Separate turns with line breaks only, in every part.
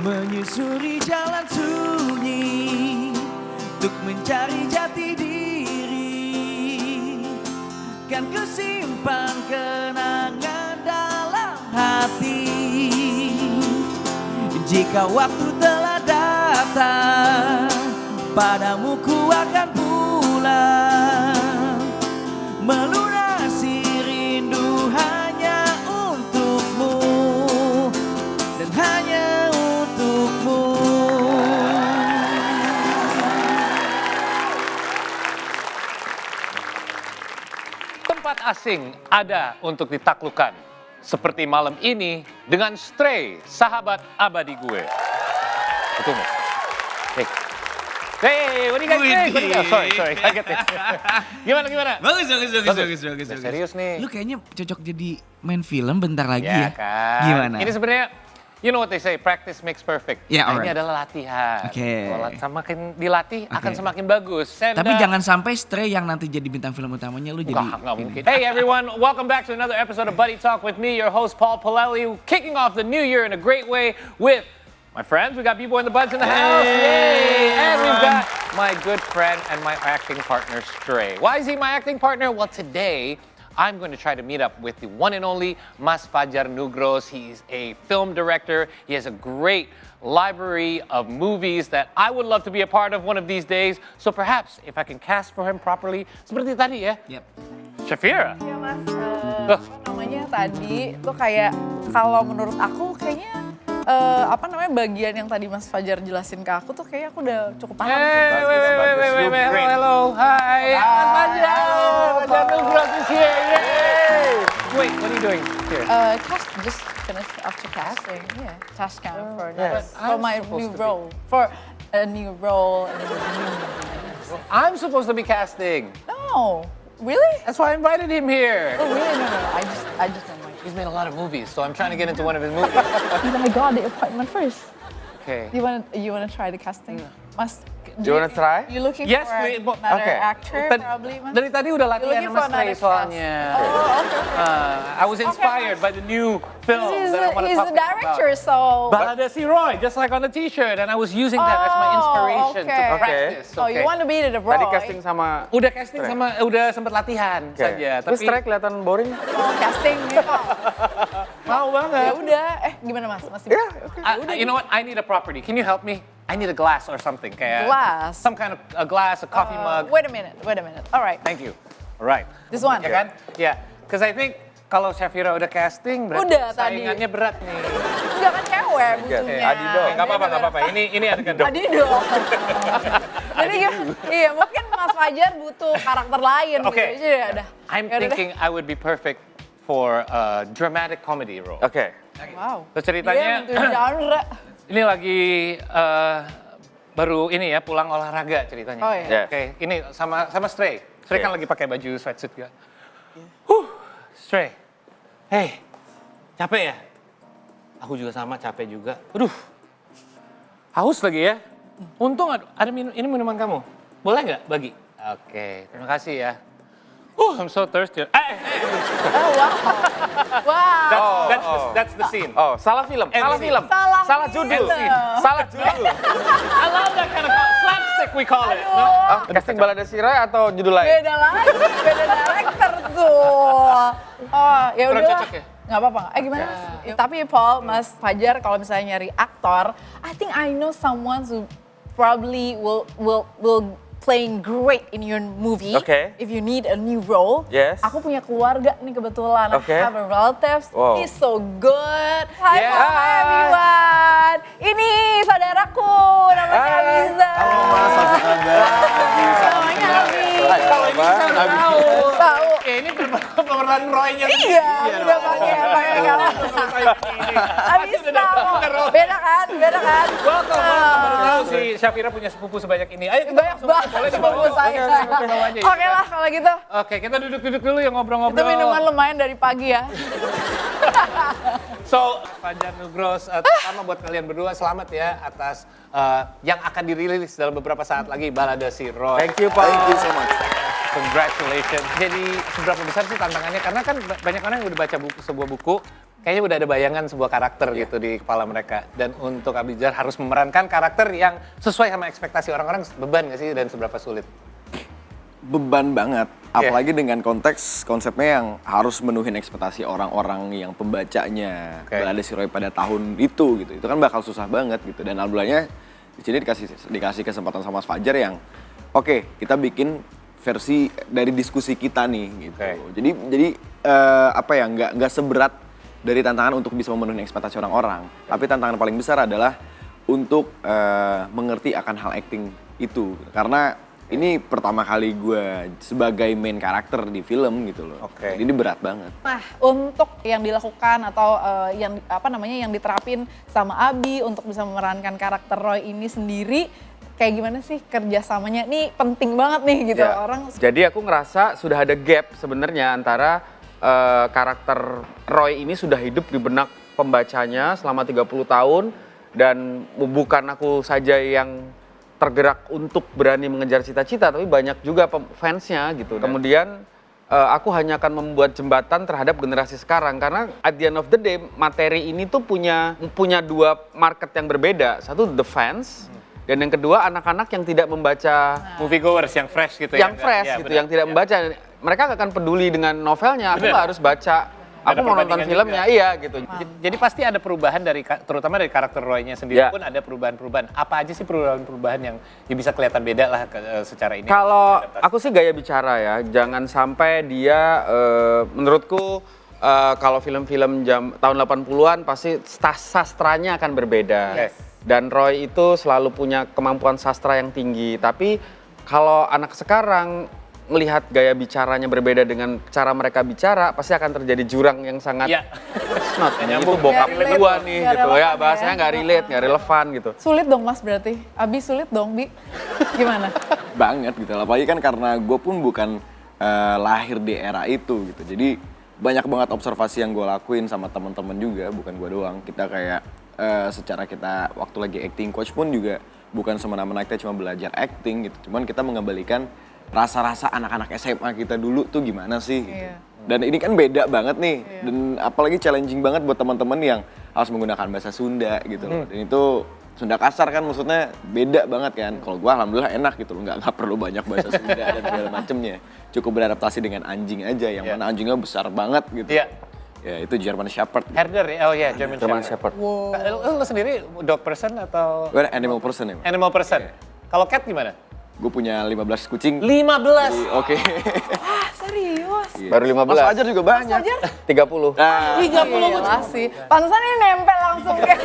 menyusuri jalan sunyi untuk mencari jati diri. Kan ku simpan kenangan dalam hati. Jika waktu telah datang, padamu ku akan pulang, melunasi rindu hanya untukmu dan hanya untukmu.
Tempat asing ada untuk ditaklukkan. Seperti malam ini dengan Stray, sahabat abadi gue. Betul nggak? Hey, what do you guys think? Sorry, kaget ya. Gimana?
Bagus.
Serius nih.
Lu kayaknya cocok jadi main film bentar lagi ya.
Kan?
Gimana?
Ini sebenarnya, you know what they say, practice makes perfect.
Ya,
Nah,
alright.
ini adalah latihan.
Oke.
Kalau semakin dilatih akan
Oke.
semakin bagus.
Tapi jangan sampai Stray yang nanti jadi bintang film utamanya lu jadi.
Nggak mungkin. Hey everyone, welcome back to another episode of Buddy Talk with me, your host Paul Palelli, kicking off the new year in a great way with my friends. We got people in the buds in the house. Yay! And we've got my good friend and my acting partner, Stray. Why is he my acting partner? Well, today I'm going to try to meet up with the one and only Mas Fajar Nugros. He's a film director. He has a great library of movies that I would love to be a part of one of these days. So perhaps if I can cast for him properly, seperti tadi ya,
Yep.
Shafira.
Ya mas, apa namanya tadi tuh kayak kalau menurut aku kayaknya bagian yang tadi Mas Fajar jelasin ke aku tuh kayaknya aku udah cukup paham.
Hey, wait, hello, hi, Mas Fajar. Fajar Nugros is here, yay! Wait, what are you doing here?
Cast just finished after casting, yeah, task count for
yes.
for my new role, for a new role in a new movie.
I'm supposed to be casting.
No, really?
That's why I invited him here.
Oh really? No. I just don't like.
He's made a lot of movies, so I'm trying to get into one of his movies.
But I got the appointment first.
Okay.
You wanna try the casting? Mas,
Do you wanna try?
You looking
Yes,
for
please, but-
another
Okay.
actor probably, Mas?
Dari tadi udah latihan
looking
sama
for
Stray
another
soalnya.
Oh, okay.
I was inspired by the new film
He's
that I want to
he's
talk
the director,
about.
so.
Balada Si Roy, just like on the t-shirt, and I was using that as my inspiration to
okay.
practice.
Oh, you want to be the role?
Tadi casting sama
Udah casting
Stray.
sama, udah sempat latihan
Oke.
saja.
Terus Stray kelihatan boring?
Oh, casting gitu.
mau
Ya
banget.
udah, gimana Mas? Masih
Ya, oke.
You know what? I need a property. Can you help me? I need a glass or something. Kayak
Glass?
Some kind of a glass, a coffee mug.
Wait a minute. All right.
Thank you. All right.
This one.
Ya kan? Yeah. Because I think kalau Shafira udah casting, berarti
Udah tadi.
saingannya berat nih.
Enggak kan cewek butuhnya.
Adi dong.
Nggak apa-apa. Ini adegan dong.
Adi dong. Jadi iya mungkin Mas Fajar butuh karakter lain
Oke.
gitu. Jadi ya udah.
I'm
Ya udah deh.
thinking I would be perfect for a dramatic comedy role.
Oke.
Wow.
Terus
Dia
ceritanya,
nentuin genre.
ini lagi baru ini ya pulang olahraga ceritanya.
Oh, iya.
Yes.
Oke, ini sama Stray. Stray kan
Yes.
lagi pakai baju sweatsuit juga. Stray. Hey, capek ya? Aku juga sama, capek juga. Aduh, haus lagi ya. Untung ada ini minuman kamu. Boleh nggak bagi? Oke, terima kasih ya. I'm so thirsty.
Oh wow. Wow.
That's the scene.
Oh, salah film.
Salah film.
Salah
judul.
film.
Salah judul.
I love that kind of slapstick we call it. No?
Oh, casting Balada Si Roy atau judul lain?
Beda lagi, beda director tuh. Oh, ya
Kurang
udah.
cocok ya?
Nggak apa-apa. Gimana? Mas? Tapi Paul, Mas Fajar kalau misalnya nyari aktor, I think I know someone who probably will playing great in your movie.
Okay.
If you need a new role.
Yes.
Aku punya keluarga nih kebetulan.
Okay.
I have a relatives.
Wow.
He's so good. Hi,
Yeah.
Paul, hi everyone. Ini saudaraku namanya Abiza. Namanya Abiza.
Kalau ini saya udah tahu.
Tahu.
Ini pemeran Roy-nya.
Iya, udah pakai kalau Abisa, beda kan?
Welcome. Baru tahu si Shafira punya sepupu sebanyak ini. Ayo kita
Banyak
langsung
banget
boleh
sepupu
dibawa.
saya.
Oke, bawa aja.
Oke lah kalau gitu.
Oke, kita duduk-duduk dulu ya ngobrol-ngobrol.
Itu minuman lumayan dari pagi ya.
So, Fajar Nugros, pertama buat kalian berdua selamat ya atas yang akan dirilis dalam beberapa saat lagi, Balada Si Roy.
Thank you, Pak.
Thank you so much. Congratulations. Jadi seberapa besar sih tantangannya? Karena kan banyak orang yang udah baca sebuah buku, kayaknya udah ada bayangan sebuah karakter gitu di kepala mereka. Dan untuk Abizar harus memerankan karakter yang sesuai sama ekspektasi orang-orang, beban nggak sih dan seberapa sulit?
Beban banget, apalagi dengan konsepnya yang harus menuhin ekspektasi orang-orang yang pembacanya Balada Si Roy pada tahun itu gitu. Itu kan bakal susah banget gitu. Dan alhamdulillahnya di sini dikasih kesempatan sama Mas Fajar yang kita bikin versi dari diskusi kita nih gitu. Jadi nggak seberat dari tantangan untuk bisa memenuhi ekspektasi orang-orang. Tapi tantangan paling besar adalah untuk mengerti akan hal acting itu. Karena ini pertama kali gue sebagai main karakter di film gitu loh. Jadi ini berat banget.
Nah, untuk yang dilakukan atau yang diterapin sama Abi untuk bisa memerankan karakter Roy ini sendiri, kayak gimana sih kerjasamanya? Ini penting banget nih gitu orang.
Jadi aku ngerasa sudah ada gap sebenarnya antara karakter Roy ini sudah hidup di benak pembacanya selama 30 tahun dan bukan aku saja yang tergerak untuk berani mengejar cita-cita, tapi banyak juga fansnya gitu. Kemudian aku hanya akan membuat jembatan terhadap generasi sekarang karena at the end of the day materi ini tuh punya dua market yang berbeda. Satu the fans dan yang kedua anak-anak yang tidak membaca
moviegoers yang fresh gitu
yang fresh gitu, yang tidak membaca. Mereka gak akan peduli dengan novelnya, aku gak harus baca. Aku mau nonton filmnya, gitu.
Jadi pasti ada perubahan terutama dari karakter Roy-nya sendiri pun ada perubahan-perubahan. Apa aja sih perubahan-perubahan yang bisa kelihatan beda lah secara ini?
Kalau aku sih gaya bicara ya, jangan sampai dia menurutku kalau film-film tahun 80-an pasti sastranya akan berbeda. Dan Roy itu selalu punya kemampuan sastra yang tinggi. Tapi kalau anak sekarang melihat gaya bicaranya berbeda dengan cara mereka bicara, pasti akan terjadi jurang yang sangat not nyambung bokap kedua nih gitu ya, bahasanya nggak relate, nggak relevan gitu.
Sulit dong Mas berarti, Abi sulit dong Bi, gimana?
Banget gitu, apalagi kan karena gue pun bukan lahir di era itu gitu, jadi banyak banget observasi yang gue lakuin sama teman-teman juga, bukan gue doang. Kita kayak secara kita waktu lagi acting coach pun juga bukan semena-mena kita cuma belajar acting gitu, cuman kita mengembalikan rasa-rasa anak-anak SMA kita dulu tuh gimana sih gitu. Dan ini kan beda banget nih, dan apalagi challenging banget buat teman-teman yang harus menggunakan bahasa Sunda gitu loh. Dan itu Sunda kasar kan, maksudnya beda banget kan. Kalau gua alhamdulillah enak gitu loh, nggak perlu banyak bahasa Sunda dan segala macemnya. Cukup beradaptasi dengan anjing aja, yang mana anjingnya besar banget gitu. Ya itu German Shepherd.
Herder ya, oh ya German Shepherd. Lu sendiri dog person atau?
Gue animal person ya.
Animal person. Kalau cat gimana?
Gue punya 15 kucing.
15?
Oke.
Wah serius?
Baru 15.
Mas Fajar juga banyak.
30.
30 kucing sih. Pantesan ini nempel langsung kayak.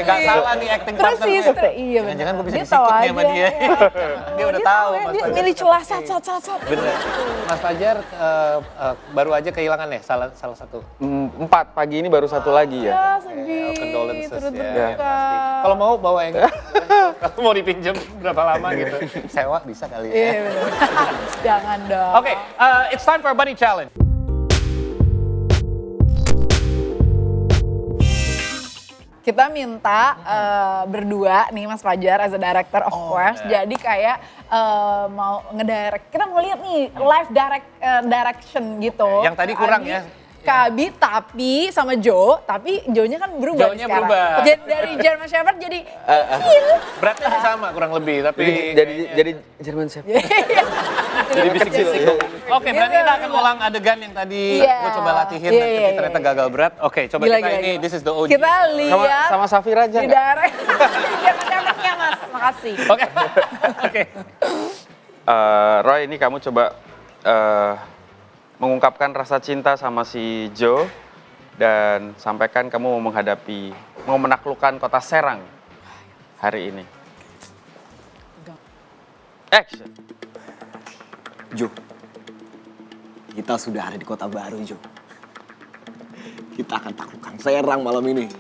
Gak salah nih acting
Terus
partner.
iya bener.
Jangan gue bisa
Dia tahu
disikut nih sama
aja.
dia. Dia udah tahu
ya,
Mas
dia
Fajar.
milih celah sat.
Bener. Mas Fajar baru aja kehilangan ya salah satu.
4 pagi ini baru satu lagi ya.
Ya sedih,
Condolences
turut
ya.
berduka.
Kalau mau bawa yang kalau mau dipinjam berapa lama gitu. Sewa bisa kali ya.
Iya bener. Jangan dong.
Oke, it's time for a buddy challenge.
Kita minta berdua nih Mas Fajar as a director of course. Jadi kayak mau ngedirect. Kita mau lihat nih live direction gitu.
Yang tadi kurang ya.
Kabi tapi sama Joe, tapi Joe-nya kan berubah
Joe-nya
sekarang.
berubah.
Jadi dari German Shepherd jadi
Beratnya sih sama kurang lebih, tapi
Jadi German Shepherd.
Jadi bisik-bisik.
Oke, berarti kita akan ulang adegan yang tadi gue coba latihin tapi ternyata gagal berat. Oke, coba
Gila,
kita
gila,
ini
gila.
this is the OG.
Kita lihat
Sama Safira aja
di
nggak?
direct. German Shepherd-nya Mas, makasih.
Oke.
Roy, ini kamu coba mengungkapkan rasa cinta sama si Joe dan sampaikan kamu mau menaklukkan kota Serang hari ini. Action.
Jo, kita sudah ada di kota baru, Jo. Kita akan taklukkan Serang malam ini.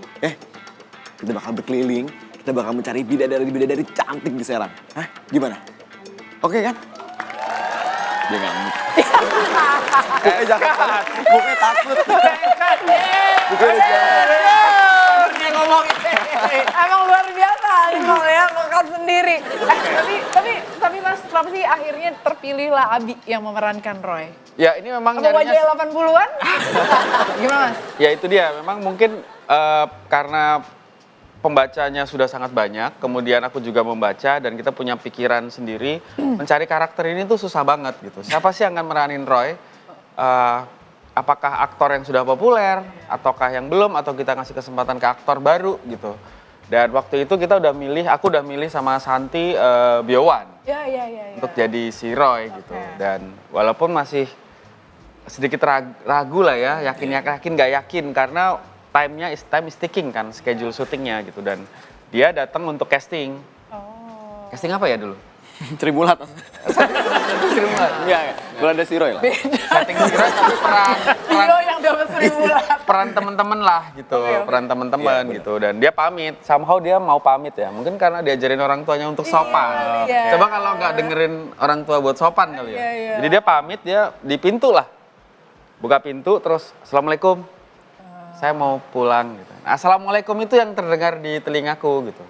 Kita bakal berkeliling, kita bakal mencari bidadari cantik di Serang. Hah? Gimana? Oke kan? Dia ngamuk. Jangan. Mukanya takut. Mukanya jangan.
Dia ngomongin.
Emang luar biasa Nicole ya, ngangkat sendiri. Tapi Mas, kenapa sih akhirnya terpilih pilihlah Abi yang memerankan Roy.
Ya ini memang
Apa
nyarinya
wajahnya 80-an? Gimana Mas?
ya itu dia, memang mungkin karena pembacanya sudah sangat banyak, kemudian aku juga membaca dan kita punya pikiran sendiri, mencari karakter ini tuh susah banget gitu. Siapa sih yang akan meranin Roy? Apakah aktor yang sudah populer, ataukah yang belum, atau kita ngasih kesempatan ke aktor baru gitu. Dan waktu itu aku udah milih sama Santi Biowan
Ya.
untuk jadi si Roy gitu. Dan walaupun masih sedikit ragu lah ya, yakin gak yakin karena time is ticking kan, schedule syutingnya gitu. Dan dia datang untuk casting. Casting apa ya dulu?
Tribulat. Enggak. Belanda si Roy lah.
Setting si Roy tapi
Hero yang dapat 1.000 lah.
peran teman-teman lah gitu, peran teman-teman gitu. Dan dia pamit, somehow dia mau pamit ya. Mungkin karena diajarin orang tuanya untuk sopan.
Iya.
Coba kalau nggak dengerin orang tua buat sopan kali ya.
Iya.
Jadi dia pamit, dia di pintu lah. Buka pintu terus, Assalamualaikum. Saya mau pulang gitu. Assalamualaikum itu yang terdengar di telingaku gitu.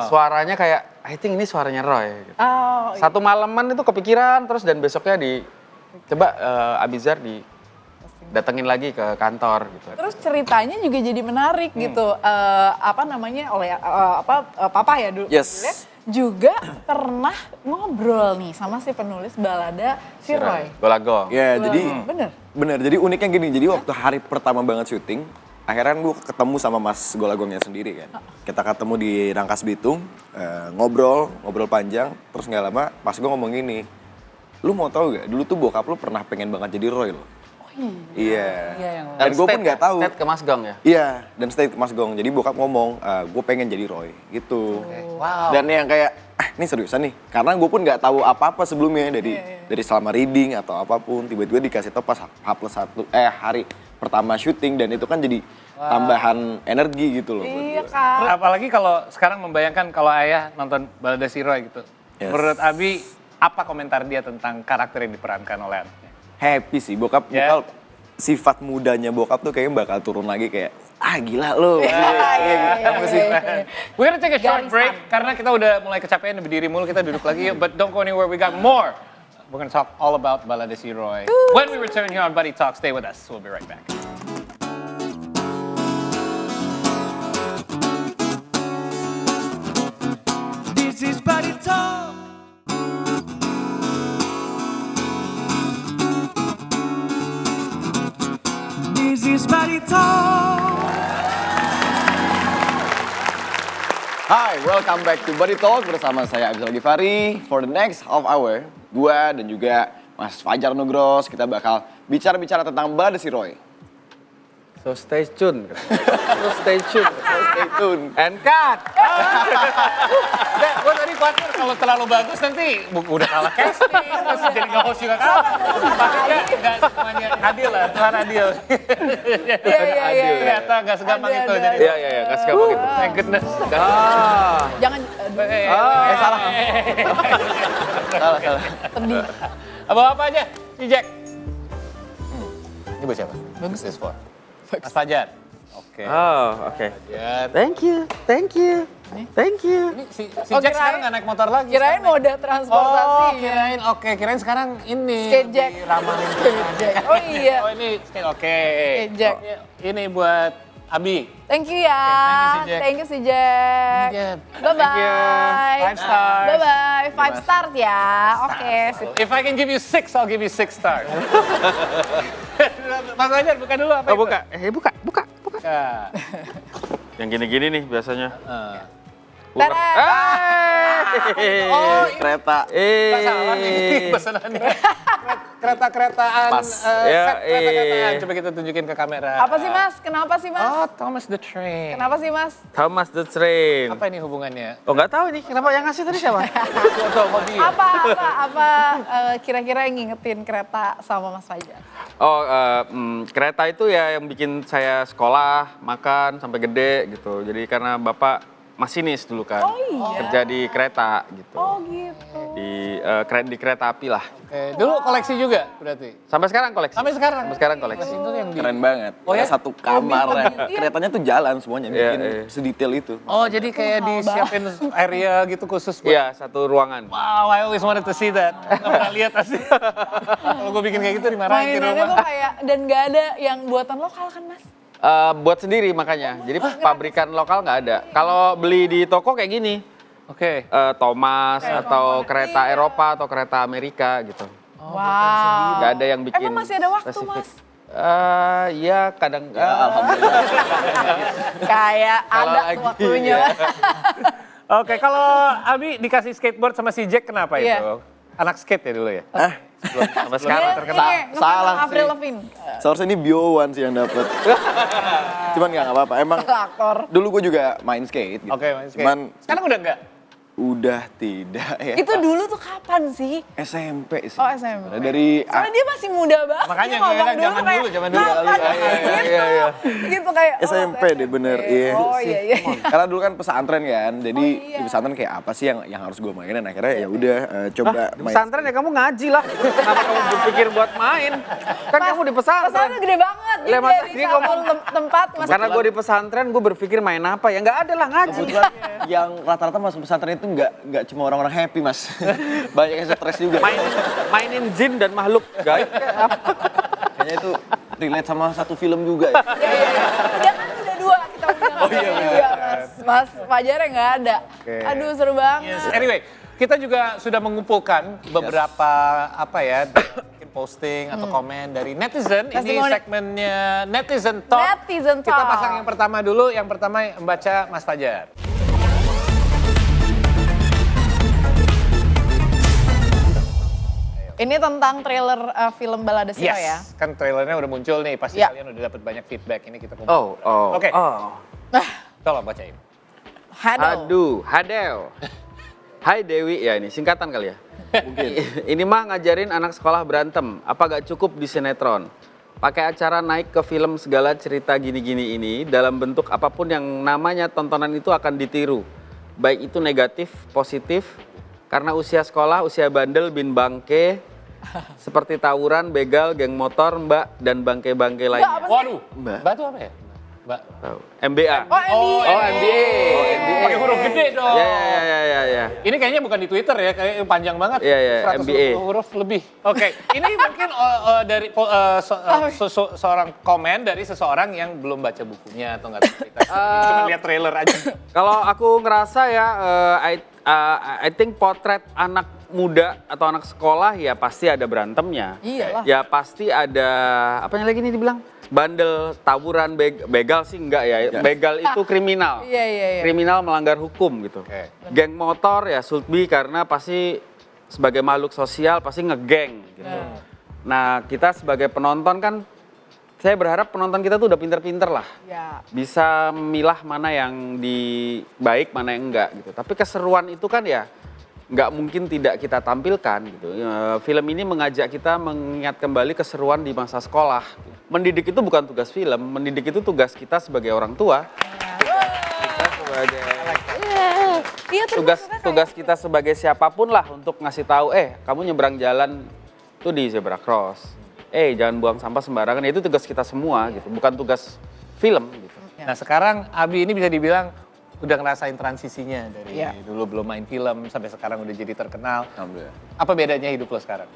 Suaranya kayak, I think ini suaranya Roy gitu.
Oh, iya.
Satu malaman itu kepikiran terus dan besoknya coba Abizar datengin lagi ke kantor gitu.
Terus ceritanya juga jadi menarik gitu. Oleh Papa ya dulu.
Yes.
Juga pernah ngobrol nih sama si penulis balada si Roy.
Golagong.
Ya, jadi
Bener.
Jadi uniknya gini. Jadi waktu hari pertama banget syuting, akhirnya gue ketemu sama Mas Golagongnya sendiri kan. Kita ketemu di Rangkas Bitung, ngobrol panjang, terus nggak lama Mas gue ngomong gini, lu mau tahu gak, dulu tuh bokap lu pernah pengen banget jadi Roy loh. Iya. Dan gue pun nggak tahu.
State ke Mas Gong ya?
Iya, dan stay ke Mas Gong. Jadi bokap ngomong, gue pengen jadi Roy, gitu.
Wow.
Dan yang kayak, ini seriusan nih. Karena gue pun nggak tahu apa-apa sebelumnya dari selama reading atau apapun. Tiba-tiba dikasih tau pas hari pertama syuting dan itu kan jadi tambahan energi gitu loh.
Iya Kak.
Apalagi kalau sekarang membayangkan kalau ayah nonton Balada si Roy gitu.
Yes.
Menurut Abi, apa komentar dia tentang karakter yang diperankan oleh anaknya?
Happy sih, bokap sifat mudanya bokap tuh kayaknya bakal turun lagi kayak, gila lo. Apa sih?
We're gonna take a short break karena kita udah mulai kecapean berdiri mulu, kita duduk lagi. But don't go anywhere, we got more. We're gonna talk all about Balada si Roy. When we return here on Buddy Talk, stay with us. We'll be right back.
This is Buddy Talk. This is Buddy Talk.
Hai, welcome back to Buddy Talk bersama saya Abizar Gifari. For the next half hour, gua dan juga Mas Fajar Nugros, kita bakal bicara-bicara tentang Balada si Roy.
So stay tune. Stay tune. And cut!
Gue tadi khawatir kalau terlalu bagus nanti udah kalah casting, terus jadi nge-host juga kalah. Maksudnya nggak semuanya adil lah, Tuhan adil.
Iya.
Ternyata nggak segampang itu. Jadi,
Iya, kasih kamu gitu.
thank goodness.
Jangan
Salah.
sedih.
Bawa apa aja, si Jack? Ini buat siapa? Bagus this for. Mas Fajar. Oke.
Oh, oke.
Fajar.
Thank you.
Ini si Jack sekarang nggak naik motor lagi.
Kirain moda transportasi.
Kirain sekarang ini.
Skate Jack.
Diramain.
Oh iya.
Oh ini skate, oke.
Skate Jack.
Ini buat Abi.
Thank you ya.
Thank you,
Thank you si
si Jack.
Jack.
Thank you.
Bye-bye.
5 stars.
Bye-bye. 5 stars ya. Oke. sip.
If I can give you 6, I'll give you 6 stars. Mas Fajar, buka dulu apa itu?
Buka.
Ya.
Yang gini-gini nih biasanya.
Tada.
Oh,
Kereta.
nggak salah nih pesanannya. Kereta-keretaan,
Pas.
set kereta-keretaan. Coba kita tunjukin ke kamera.
Apa sih Mas? Kenapa sih Mas?
Oh, Thomas the Train.
Kenapa sih Mas?
Thomas the Train.
Apa ini hubungannya?
Oh, nggak tahu nih. Kenapa yang ngasih tadi siapa?
Apa kira-kira yang ngingetin kereta sama Mas Fajar?
Oh, kereta itu ya yang bikin saya sekolah, makan sampai gede gitu. Jadi karena bapak masinis dulu kan,
Oh iya.
kerja di kereta gitu.
Oh gitu.
Di di kereta api lah.
Oke, dulu koleksi juga berarti?
Sampai sekarang koleksi.
Sampai sekarang?
Sampai sekarang koleksi.
Itu yang di...
Keren banget.
Oh ya?
Satu kamar, keretanya tuh jalan semuanya,
Iya,
bikin
iya.
sedetail itu.
Oh, jadi kayak disiapin area gitu khusus buat...
Iya, satu ruangan.
Wow, I always wanted to see that. Nggak pernah lihat pasti. Kalau gue bikin kayak gitu dimarahin di
Mainannya
rumah.
tuh kayak, dan gak ada yang buatan lokal kan Mas?
Buat sendiri makanya. Jadi pabrikan lokal nggak ada. Kalau beli di toko kayak gini,
Oke.
Thomas
Kayak
atau
Thomas,
kereta
iya.
Eropa atau kereta Amerika gitu.
Wow.
Nggak ada yang bikin.
Emang masih ada waktu
spesifik.
Mas?
Iya kadang.
Alhamdulillah.
Kayak
Kalau
ada
lagi,
waktunya.
ya.
Oke, kalau Abi dikasih skateboard sama si Jack kenapa
Iya.
itu? Anak skate ya dulu ya?
Sampai sekarang.
Salah
Avril
sih.
Lavigne.
Seharusnya ini Bio One sih yang dapet. Cuman nggak apa-apa. Emang
Aktor.
dulu gue juga main skate gitu.
Oke, main skate.
Cuman
Sekarang udah enggak?
udah tidak ya.
Itu dulu tuh kapan sih?
SMP sih.
Oh, SMP.
Dari
Soalnya dia masih muda banget.
Makanya
Dia ngomong
gue bilang zaman
kayak,
dulu, zaman dulu.
"Kapan?"
Iya.
Gitu kayak. oh,
SMP deh bener.
SMP.
Iya.
Oh iya iya.
Karena dulu kan pesantren kan, jadi
Oh, iya.
di pesantren kayak apa sih yang harus gue mainin? Akhirnya ya udah coba
Di
main.
pesantren ya kamu ngaji lah. Kenapa kamu berpikir buat main? Kan kamu di pesantren.
Pesantren gede banget.
Lah, masa dia ngomong-
tempat Mas.
Karena gue di pesantren, gue berpikir main apa ya? Nggak ada lah ngaji.
Kebetulan yang rata-rata masuk pesantren itu nggak cuma orang-orang happy mas, banyak yang stres juga.
Mainin jin dan makhluk gaib.
Kayaknya itu relate sama satu film juga. Ya.
Iya iya iya. Dia kan udah dua kita udah
Oh, iya,
juga Mas. Mas Fajar nggak ada. Aduh seru banget.
Yes. Anyway, kita juga sudah mengumpulkan beberapa apa ya, mungkin posting atau komen dari netizen. Ini
Testimoni.
segmennya Netizen Talk.
Netizen
Kita
Talk.
pasang yang pertama dulu. Yang pertama membaca Mas Fajar.
Ini tentang trailer film Balada Siro ya.
Kan trailernya udah muncul nih. Pasti
Ya.
kalian udah dapat banyak feedback. Ini kita kumpul.
Oh.
Oke.
Oh.
Tolong bacain.
Hado.
Hadel. Hai Dewi, ya ini singkatan kali ya. Mungkin. Ini mah ngajarin anak sekolah berantem. Apa gak cukup di sinetron? Pakai acara naik ke film segala cerita gini-gini ini dalam bentuk apapun yang namanya tontonan itu akan ditiru. Baik itu negatif, positif. Karena usia sekolah, usia bandel, bin bangke. Seperti tawuran, begal, geng motor, mbak, dan bangke-bangke lainnya.
Waduh.
Mbak.
Mbak tuh apa ya? Mbak.
Tahu. MBA.
Oh NBA.
Oh, MBA.
Pakai huruf gede dong.
Ya.
Ini kayaknya bukan di Twitter ya, kayak panjang banget.
Iya, iya,
100
MBA.
huruf lebih. Oke, ini mungkin dari seorang komen dari seseorang yang belum baca bukunya atau nggak tahu cerita. Cuma lihat trailer aja.
Kalau aku ngerasa ya, I think potret anak muda atau anak sekolah ya pasti ada berantemnya.
Iyalah.
Ya pasti ada, apanya lagi nih dibilang? Bandel, tawuran, begal sih enggak ya. Begal itu kriminal.
Iya.
Kriminal melanggar hukum gitu.
Oke.
Geng motor ya should be karena pasti sebagai makhluk sosial pasti ngegeng gitu. Nah kita sebagai penonton kan, saya berharap penonton kita tuh udah pinter-pinter lah.
Ya.
Bisa memilah mana yang baik, mana yang enggak gitu. Tapi keseruan itu kan ya nggak mungkin tidak kita tampilkan gitu. Film ini mengajak kita mengingat kembali keseruan di masa sekolah. Mendidik itu bukan tugas film, mendidik itu tugas kita sebagai orang tua. Kita sebagai
Iya
tugas kita sebagai siapapun lah untuk ngasih tahu, kamu nyebrang jalan tuh di zebra cross. Jangan buang sampah sembarangan. Itu tugas kita semua gitu, bukan tugas film gitu.
Nah sekarang Abi ini bisa dibilang udah ngerasain transisinya dari
Iya.
dulu belum main film sampai sekarang udah jadi terkenal.
Alhamdulillah.
Apa bedanya hidup lo sekarang?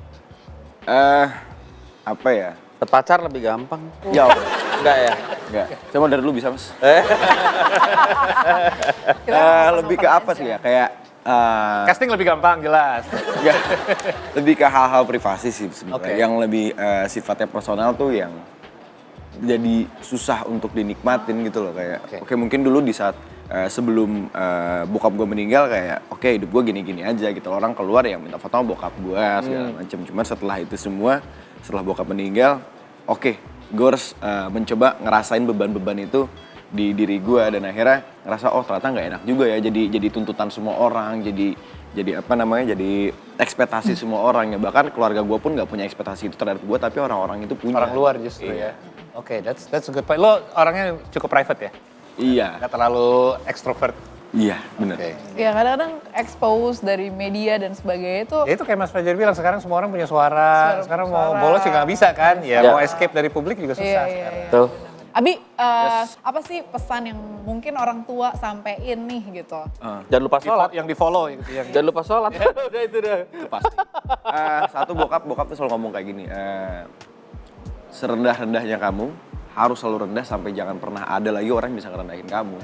Apa ya?
Pacar lebih gampang.
Ya,
Enggak ya?
enggak. Saya mau dari dulu bisa mas. Lebih ke apa sih ya? Kayak
Casting lebih gampang jelas.
enggak. Lebih ke hal-hal privasi sih sebenarnya.
Oke.
Yang lebih sifatnya personal tuh yang jadi susah untuk dinikmatin gitu loh kayak. Oke, mungkin dulu di saat sebelum bokap gue meninggal kayak oke, hidup gue gini-gini aja gitu. Orang keluar yang minta foto sama bokap gue segala macem. Cuman setelah itu semua, setelah bokap meninggal, oke, gue harus mencoba ngerasain beban-beban itu di diri gue dan akhirnya ngerasa oh ternyata nggak enak juga ya jadi tuntutan semua orang, jadi apa namanya, jadi ekspektasi semua orang ya. Bahkan keluarga gue pun nggak punya ekspektasi itu terhadap gue, tapi orang-orang itu punya.
Orang luar justru ya. Oke, that's a good point. Lo orangnya cukup private ya?
Iya.
Nggak terlalu ekstrovert.
Iya, benar.
Oke.
Ya kadang-kadang expose dari media dan sebagainya itu
Ya itu kayak Mas Fajar bilang, sekarang semua orang punya suara. Sekarang mau
suara.
bolos juga nggak bisa kan? Ya,
Ya.
mau escape dari publik juga susah
Iya.
sekarang.
Tuh.
Abi, apa sih pesan yang mungkin orang tua sampein nih gitu?
Jangan lupa sholat.
Yang di follow gitu. Yang
Jangan lupa sholat. Udah itu dah.
Itu pasti. Satu bokap tuh selalu ngomong kayak gini. Serendah-rendahnya kamu harus selalu rendah sampai jangan pernah ada lagi orang yang bisa ngerendahin kamu.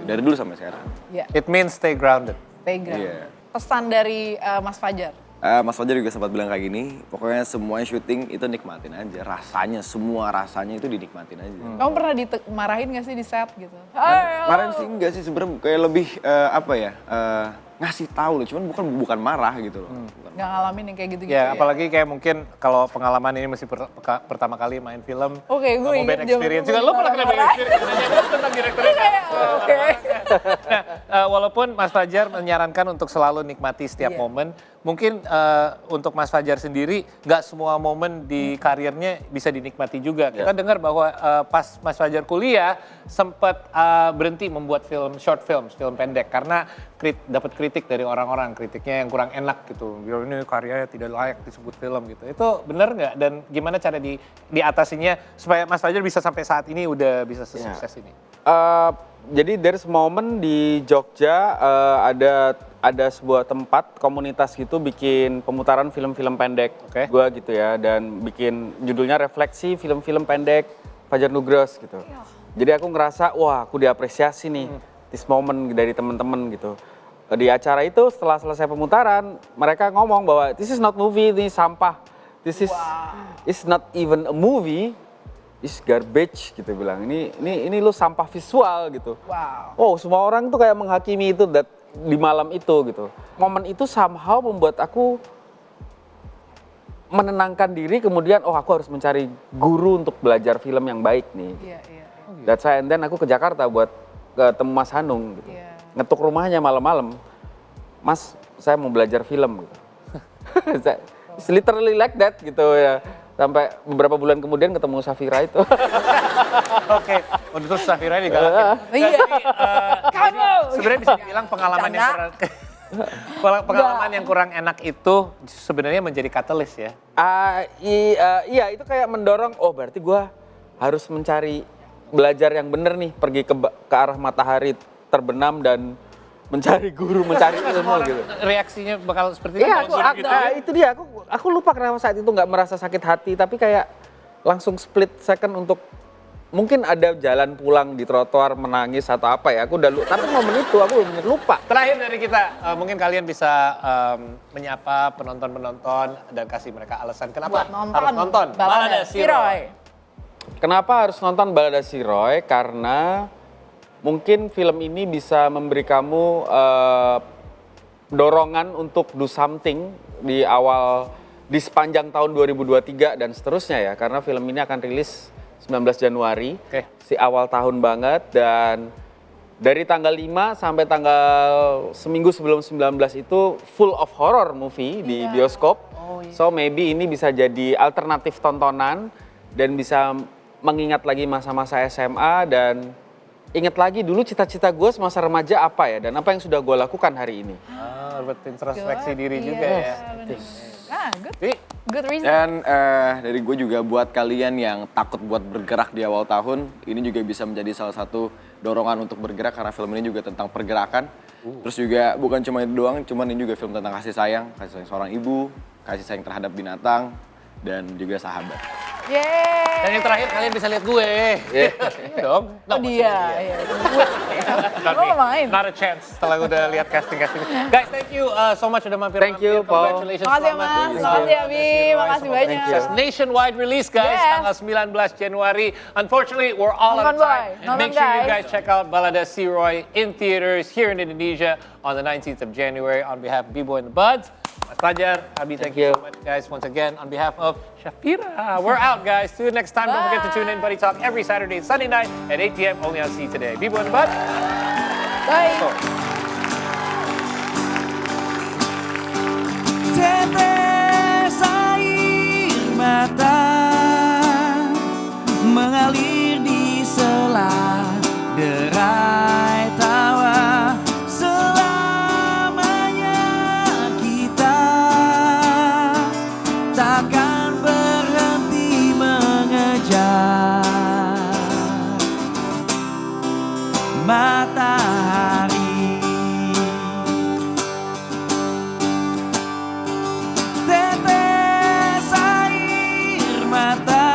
Dari dulu sampai sekarang.
Ya,
It means stay grounded.
playground.
Iya.
Pesan dari Mas Fajar.
Mas Fajar juga sempat bilang kayak gini, pokoknya semuanya syuting itu nikmatin aja. Rasanya, semua rasanya itu dinikmatin aja.
Kamu pernah dimarahin gak sih di set gitu?
Kemarin sih enggak sih, sebenarnya kayak lebih ngasih tahu loh, cuman bukan marah gitu loh. Bukan.
Gak ngalamin yang kayak gitu-gitu
Ya, apalagi kayak mungkin kalau pengalaman ini masih pertama kali main film.
Oke, gue
mau
ingat
band experience juga.
zaman
Lo pernah kena band
marah-marah.
experience? Nanya tentang direkturnya kan?
Oke.
Nah, walaupun Mas Fajar menyarankan untuk selalu nikmati setiap
Iya.
momen, mungkin untuk Mas Fajar sendiri nggak semua momen di karirnya bisa dinikmati juga. Kita dengar bahwa pas Mas Fajar kuliah sempat berhenti membuat short film pendek karena dapat kritik dari orang-orang, kritiknya yang kurang enak gitu. Bilang ini karyanya tidak layak disebut film gitu. Itu benar nggak? Dan gimana cara diatasinya supaya Mas Fajar bisa sampai saat ini udah bisa sesukses ini?
Jadi there's moment di Jogja ada sebuah tempat komunitas gitu bikin pemutaran film-film pendek.
Oke.
Gua gitu ya, dan bikin judulnya Refleksi Film-film Pendek Fajar Nugros gitu. Jadi aku ngerasa wah aku diapresiasi nih this moment dari teman-teman gitu. Di acara itu setelah selesai pemutaran mereka ngomong bahwa this is not movie, ini sampah. This is it's not even a movie. Is garbage gitu bilang. Ini lu sampah visual gitu.
Wow.
Oh, semua orang tuh kayak menghakimi itu di malam itu gitu. Momen itu somehow membuat aku menenangkan diri, kemudian oh aku harus mencari guru untuk belajar film yang baik nih.
Iya.
That's why and then aku ke Jakarta buat ketemu Mas Hanung gitu.
Iya.
Ngetuk rumahnya malam-malam. Mas, saya mau belajar film gitu. It's literally like that gitu ya. Sampai beberapa bulan kemudian ketemu Safira itu.
Oke, untuk Safira digalakin.
Iya. Kamu.
Sebenarnya bisa dibilang pengalaman yang kurang enak itu sebenarnya menjadi katalis ya.
Iya, itu kayak mendorong, oh berarti gue harus mencari belajar yang bener nih, pergi ke arah matahari terbenam dan mencari guru, mencari ilmu gitu.
Reaksinya bakal seperti itu.
Iya,
kalau gitu ya.
itu dia. Aku lupa kenapa saat itu nggak merasa sakit hati, tapi kayak langsung split second untuk mungkin ada jalan pulang di trotoar menangis atau apa ya. Aku udah lupa. Tapi momen itu aku bener lupa.
Terakhir dari kita, mungkin kalian bisa menyapa penonton-penonton dan kasih mereka alasan kenapa
Buat nonton.
harus nonton
Balada Si Roy.
Kenapa harus nonton Balada Si Roy? Karena mungkin film ini bisa memberi kamu dorongan untuk do something di sepanjang tahun 2023 dan seterusnya ya. Karena film ini akan rilis 19 Januari,
Oke.
si awal tahun banget, dan dari tanggal 5 sampai tanggal seminggu sebelum 19 itu full of horror movie di bioskop. So maybe ini bisa jadi alternatif tontonan dan bisa mengingat lagi masa-masa SMA dan ingat lagi dulu cita-cita gue semasa remaja apa ya dan apa yang sudah gue lakukan hari ini.
Buat introspeksi diri
Iya,
juga ya.
bener. Good.
Jadi,
Good reason.
Dan dari gue juga buat kalian yang takut buat bergerak di awal tahun, ini juga bisa menjadi salah satu dorongan untuk bergerak karena film ini juga tentang pergerakan. Terus juga bukan cuma itu doang, cuman ini juga film tentang kasih sayang seorang ibu, kasih sayang terhadap binatang, dan juga sahabat.
Yeay.
dan yang terakhir kalian bisa lihat gue. Iya dong.
Oh dia. Iya.
Not
Lo
me.
main.
Not a chance setelah udah lihat casting-casting. Guys, thank you so much udah mampir.
Thank you, Paul.
Congratulations.
Makasih ya
selamat.
Mas, makasih ya Bi, makasih banyak.
Sukses. Nationwide release guys,
Yes.
tanggal 19 Januari. Unfortunately, we're all out of
Nonton,
time.
boy. Nonton,
Make sure you
guys.
guys check out Balada Si Roy in theaters here in Indonesia on the 19th of January. On behalf of B-Boy and the Buds, Mas Fajar, Abi, thank you so much guys once again. On behalf of Shafira, we're out guys. See you next time. Don't forget to tune in Buddy Talk every Saturday and Sunday night at 8 p.m. only on C Today. B-Boy and the Buds.
Bye.
Tetes air mata mengalir di sela derai tawa matahari. Tetes air mata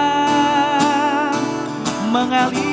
mengalir